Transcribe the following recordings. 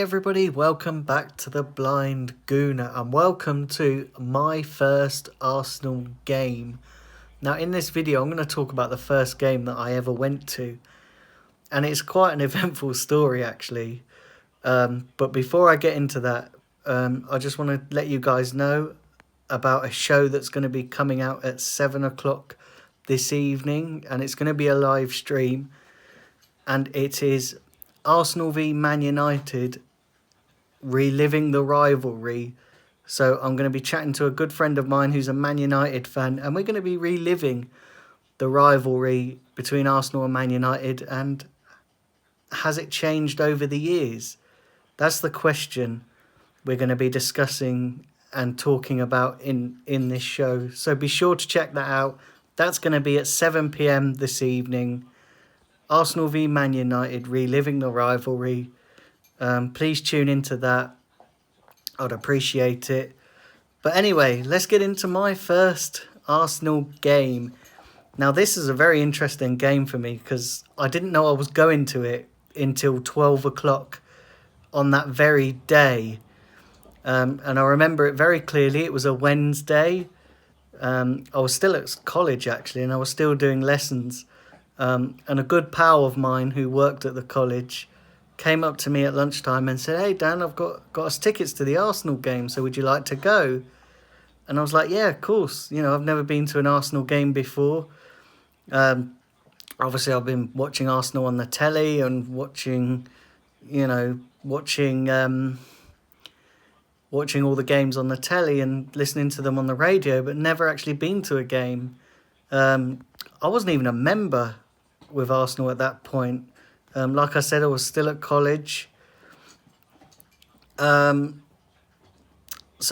everybody, welcome back to the Blind Gooner and welcome to my first Arsenal game. Now in this video I'm going to talk about the first game that I ever went to, and it's quite an eventful story actually. But before I get into that, I just want to let you guys know about a show that's going to be coming out at 7 o'clock this evening, and it's going to be a live stream, and it is Arsenal v Man United, reliving the rivalry. So I'm going to be chatting to a good friend of mine who's a Man United fan, and we're going to be reliving the rivalry between Arsenal and Man United, and has it changed over the years? That's the question we're going to be discussing and talking about in this show. So be sure to check that out. That's going to be at 7 p.m. this evening. Arsenal v Man United, reliving the rivalry. Please tune into that. I'd appreciate it. But anyway, let's get into my first Arsenal game. Now, this is a very interesting game for me because I didn't know I was going to it until 12 o'clock on that very day. And I remember it very clearly. It was a Wednesday. I was still at college, actually, and I was still doing lessons. And a good pal of mine who worked at the college came up to me at lunchtime and said, "Hey, Dan, I've got us tickets to the Arsenal game, so would you like to go?" And I was like, "Yeah, of course. You know, I've never been to an Arsenal game before. Obviously, I've been watching Arsenal on the telly and watching all the games on the telly and listening to them on the radio, but never actually been to a game. I wasn't even a member with Arsenal at that point. Like I said, I was still at college. So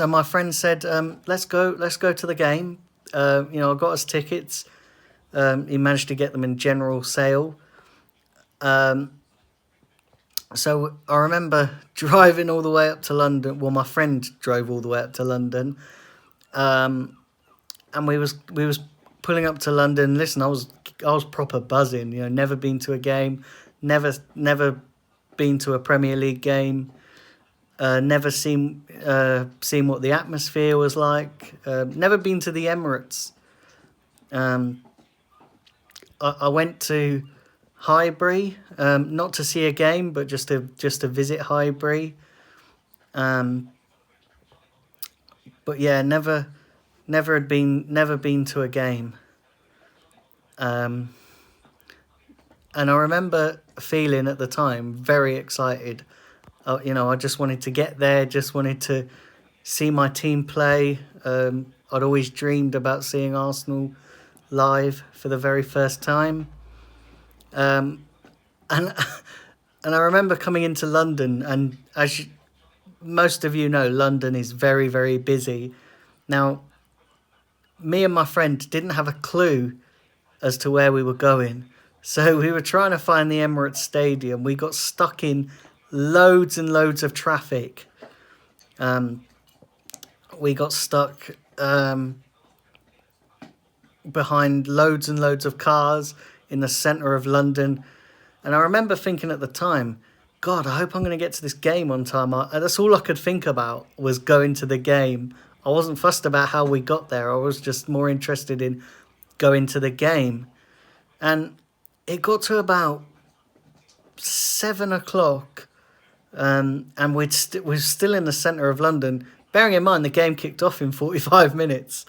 my friend said, let's go to the game. I got us tickets. He managed to get them in general sale. So I remember driving all the way up to London. Well, my friend drove all the way up to London. And we was pulling up to London. Listen, I was proper buzzing. Never been to a game, never been to a Premier League game, never seen what the atmosphere was like. Never been to the Emirates. I went to Highbury, not to see a game, but just to visit Highbury. But yeah, never been to a game. And I remember feeling at the time very excited. I just wanted to get there, just wanted to see my team play. I'd always dreamed about seeing Arsenal live for the very first time. And I remember coming into London, and as most of you know, London is very, very busy. Now, me and my friend didn't have a clue as to where we were going. So we were trying to find the Emirates Stadium. We got stuck in loads and loads of traffic. We got stuck behind loads and loads of cars in the centre of London. And I remember thinking at the time, God, I hope I'm going to get to this game on time. That's all I could think about, was going to the game. I wasn't fussed about how we got there. I was just more interested in going to the game. And it got to about 7 o'clock, and we're still in the centre of London. Bearing in mind, the game kicked off in 45 minutes.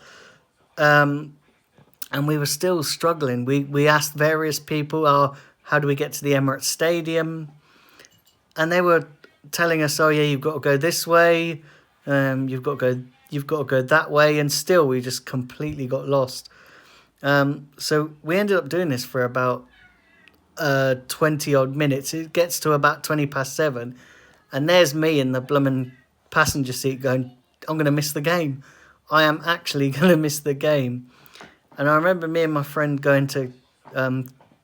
And we were still struggling. We asked various people, how do we get to the Emirates Stadium? And they were telling us, oh yeah, you've got to go this way. You've got to go that way. And still, we just completely got lost. So we ended up doing this for about 20 odd minutes. It gets to about 7:20, and there's me in the blooming passenger seat going, I'm going to miss the game. I am actually going to miss the game. And I remember me and my friend going to,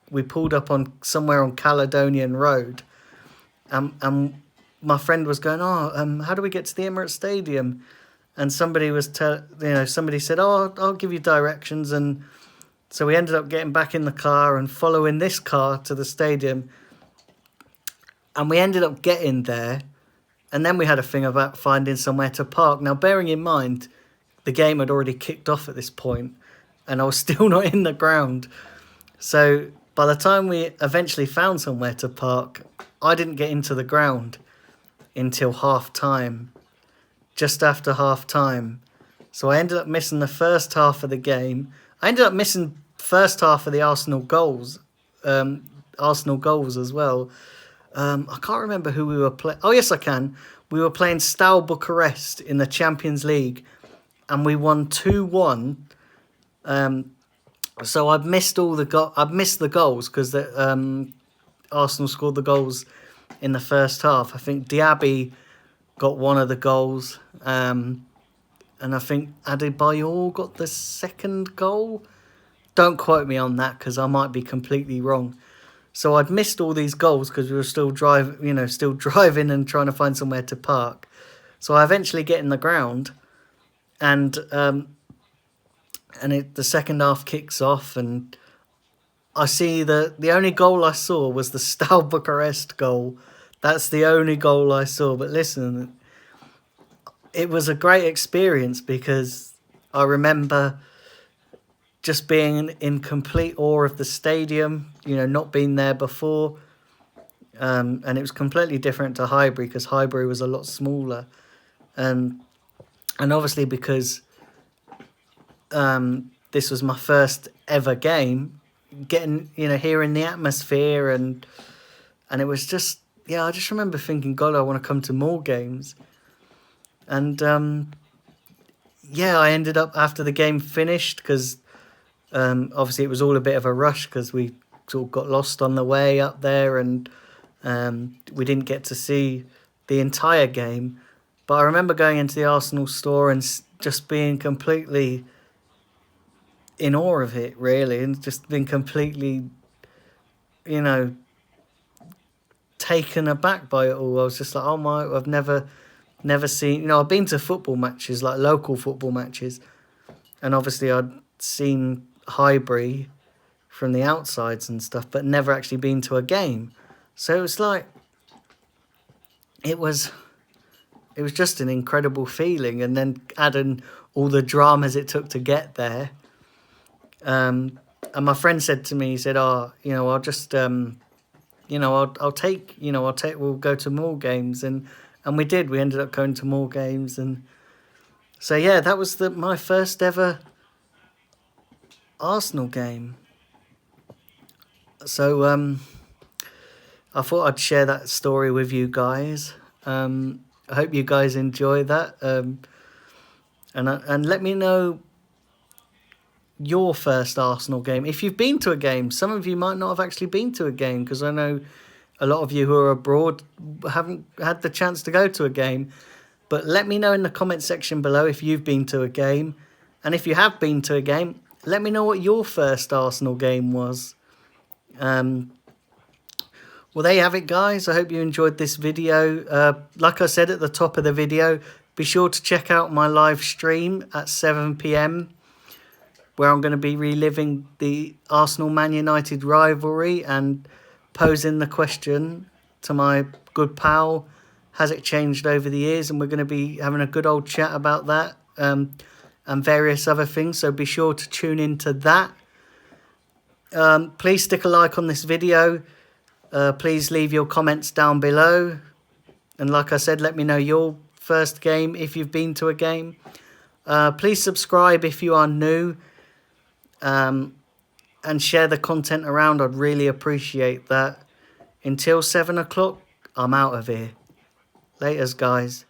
we pulled up on somewhere on Caledonian Road, and my friend was going, how do we get to the Emirates Stadium? And somebody somebody said, I'll give you directions. And so we ended up getting back in the car and following this car to the stadium. And we ended up getting there And then we had a thing about finding somewhere to park. Now, bearing in mind, the game had already kicked off at this point, and I was still not in the ground. So by the time we eventually found somewhere to park, I didn't get into the ground until half time, just after half time. So I ended up missing the first half of the game. I ended up missing first half of the Arsenal goals as well. I can't remember who we were playing. Oh, yes, I can. We were playing Steaua Bucharest in the Champions League, and we won 2-1. So I've missed I've missed the goals because Arsenal scored the goals in the first half. I think Diaby got one of the goals, and I think Adebayor got the second goal. Don't quote me on that because I might be completely wrong. So I'd missed all these goals because we were still driving and trying to find somewhere to park. So I eventually get in the ground, and the second half kicks off, and I see the only goal I saw was the Steaua Bucharest goal. That's the only goal I saw. But listen, it was a great experience because I remember just being in complete awe of the stadium, not being there before. And it was completely different to Highbury because Highbury was a lot smaller. And obviously because this was my first ever game, hearing the atmosphere and it was just, I just remember thinking, God, I want to come to more games. And I ended up, after the game finished, because obviously it was all a bit of a rush because we sort of got lost on the way up there, and we didn't get to see the entire game. But I remember going into the Arsenal store and just being completely in awe of it, really, and just being completely, taken aback by it all. I was just like, oh my, I've never seen, I've been to football matches, like local football matches, and obviously I'd seen Highbury from the outsides and stuff, but never actually been to a game. So it was like, it was just an incredible feeling. And then adding all the dramas it took to get there. And my friend said to me, he said, I'll just, we'll go to more games. And we did. We ended up going to more games. And so, that was my first ever Arsenal game. So I thought I'd share that story with you guys. I hope you guys enjoy that. And let me know your first Arsenal game. If you've been to a game, some of you might not have actually been to a game, because I know a lot of you who are abroad haven't had the chance to go to a game. But let me know in the comment section below if you've been to a game. And if you have been to a game, let me know what your first Arsenal game was. Well, there you have it, guys. I hope you enjoyed this video. Like I said at the top of the video, be sure to check out my live stream at 7 p.m, where I'm going to be reliving the Arsenal-Man United rivalry and posing the question to my good pal, has it changed over the years? And we're going to be having a good old chat about that and various other things. So be sure to tune into that. Please stick a like on this video. Please leave your comments down below. And like I said, let me know your first game if you've been to a game. Please subscribe if you are new. And share the content around. I'd really appreciate that. Until 7 o'clock, I'm out of here. Laters, guys.